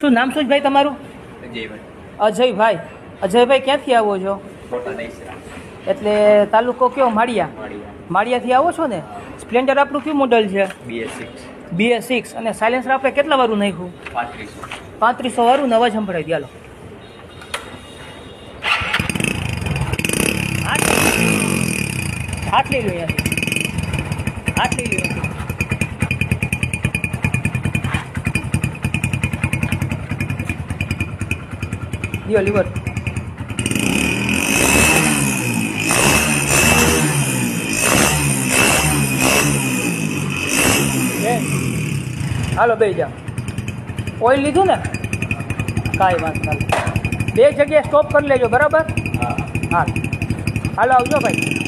શું નામ શું ભાઈ તમારું? અજયભાઈ. અજયભાઈ ક્યાંથી આવો છો? એટલે તાલુકો કયો? માળિયા. માળિયાથી આવો છો ને? સ્પ્લેન્ડર આપણું કયું મોડલ છે? BS6. અને સાયલેન્સર આપણે કેટલા વાળું નાખ્યું? 3500 વાળું. નવા સંભળાવી ચાલો. હાથ લઈ લો અહીંયાથી. હાથ લઈ લો અહીંયાથી. લ્યો લીવર. હાલો બે જા. ઓઇલ લીધું ને? કાંઈ વાંધો નહીં. બે જગ્યાએ સ્ટોપ કરી લેજો, બરાબર? હા. હાલો આવજો ભાઈ.